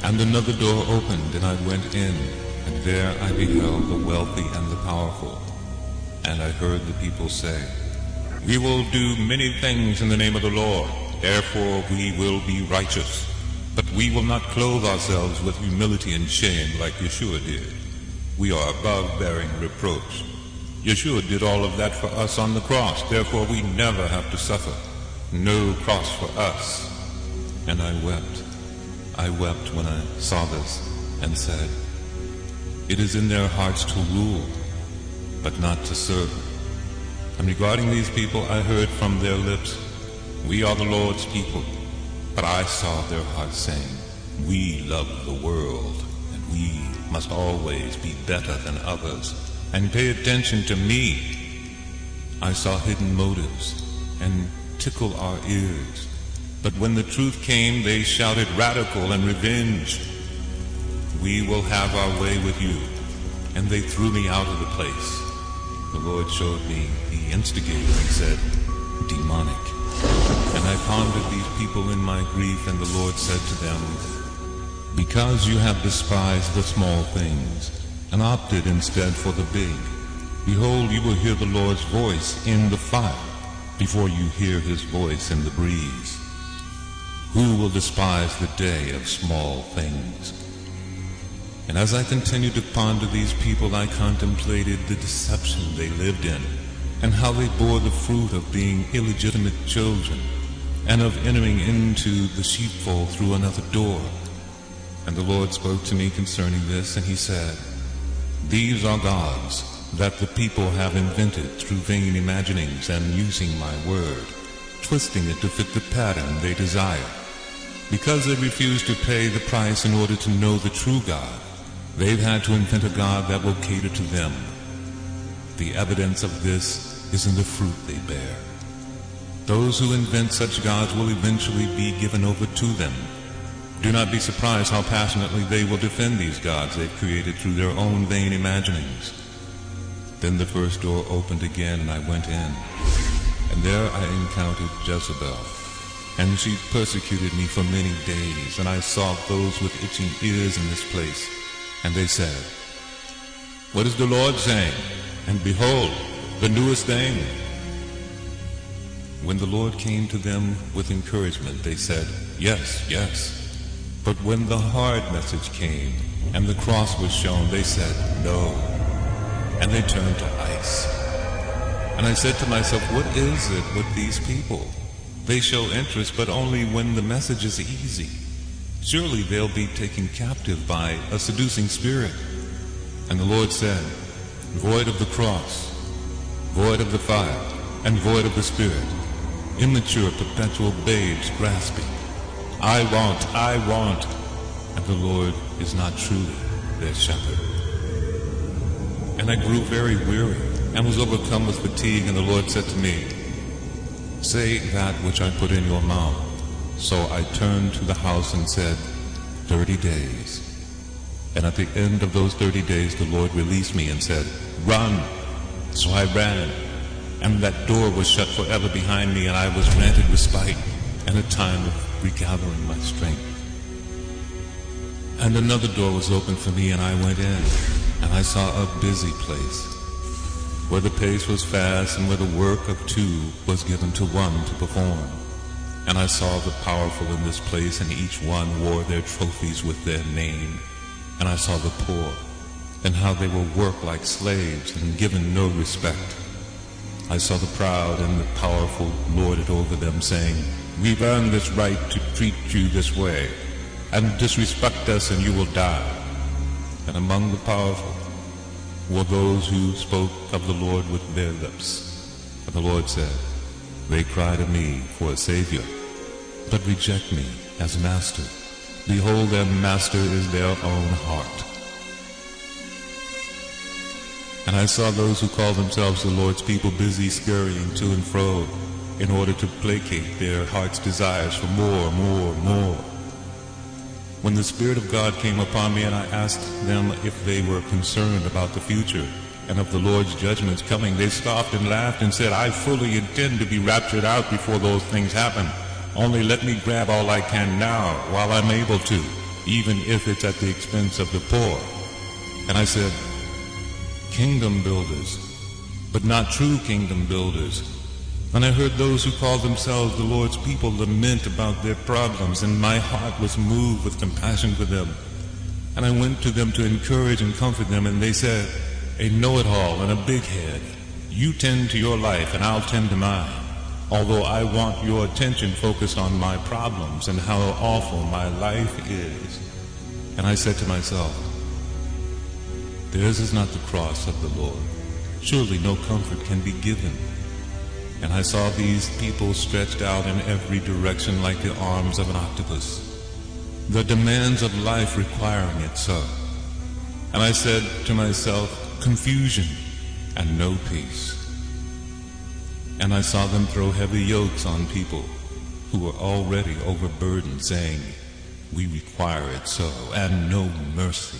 And another door opened, and I went in, and there I beheld the wealthy and the powerful. And I heard the people say, "We will do many things in the name of the Lord, therefore we will be righteous. But we will not clothe ourselves with humility and shame like Yeshua did. We are above bearing reproach. Yeshua did all of that for us on the cross, therefore we never have to suffer. No cross for us." And I wept. I wept when I saw this and said, "It is in their hearts to rule, but not to serve." And regarding these people, I heard from their lips, "We are the Lord's people." But I saw their hearts saying, "We love the world, and we must always be better than others, and pay attention to me." I saw hidden motives and tickle our ears. But when the truth came, they shouted radical and revenge. "We will have our way with you." And they threw me out of the place. The Lord showed me the instigator and said, "Demonic." And I pondered these people in my grief, and the Lord said to them, "Because you have despised the small things, and opted instead for the big, behold, you will hear the Lord's voice in the fire, before you hear his voice in the breeze. Who will despise the day of small things?" And as I continued to ponder these people, I contemplated the deception they lived in, and how they bore the fruit of being illegitimate children, and of entering into the sheepfold through another door. And the Lord spoke to me concerning this, and he said, "These are gods that the people have invented through vain imaginings and using my word, twisting it to fit the pattern they desire. Because they refuse to pay the price in order to know the true God, they've had to invent a God that will cater to them. The evidence of this is in the fruit they bear. Those who invent such gods will eventually be given over to them. Do not be surprised how passionately they will defend these gods they've created through their own vain imaginings." Then the first door opened again, and I went in, and there I encountered Jezebel. And she persecuted me for many days, and I saw those with itching ears in this place. And they said, "What is the Lord saying? And behold, the newest thing." When the Lord came to them with encouragement, they said, "Yes, yes." But when the hard message came, and the cross was shown, they said, "No." And they turned to ice. And I said to myself, what is it with these people? They show interest, but only when the message is easy. Surely they'll be taken captive by a seducing spirit. And the Lord said, "Void of the cross, void of the fire, and void of the spirit, immature perpetual babes grasping, I want, and the Lord is not truly their shepherd." And I grew very weary, and was overcome with fatigue, and the Lord said to me, "Say that which I put in your mouth." So I turned to the house and said, 30 days. And at the end of those 30 days the Lord released me and said, "Run." So I ran, and that door was shut forever behind me, and I was granted respite and a time of regathering my strength. And another door was opened for me, and I went in, and I saw a busy place, where the pace was fast, and where the work of two was given to one to perform. And I saw the powerful in this place, and each one wore their trophies with their name. And I saw the poor, and how they will work like slaves, and given no respect. I saw the proud and the powerful lord it over them, saying, "We've earned this right to treat you this way, and disrespect us and you will die." And among the powerful were those who spoke of the Lord with their lips. And the Lord said, "They cry to me for a Savior, but reject me as Master. Behold, their master is their own heart." And I saw those who call themselves the Lord's people busy scurrying to and fro in order to placate their heart's desires for more. When the Spirit of God came upon me, and I asked them if they were concerned about the future and of the Lord's judgments coming, they scoffed and laughed and said, "I fully intend to be raptured out before those things happen. Only let me grab all I can now while I'm able to, even if it's at the expense of the poor. And I said, kingdom builders, but not true kingdom builders. And I heard those who call themselves the Lord's people lament about their problems, and my heart was moved with compassion for them. And I went to them to encourage and comfort them, and they said, a know-it-all and a big head, you tend to your life and I'll tend to mine, although I want your attention focused on my problems and how awful my life is. And I said to myself, theirs is not the cross of the Lord. Surely no comfort can be given. And I saw these people stretched out in every direction like the arms of an octopus, the demands of life requiring it so. And I said to myself, confusion and no peace. And I saw them throw heavy yokes on people who were already overburdened, saying, we require it so, and no mercy.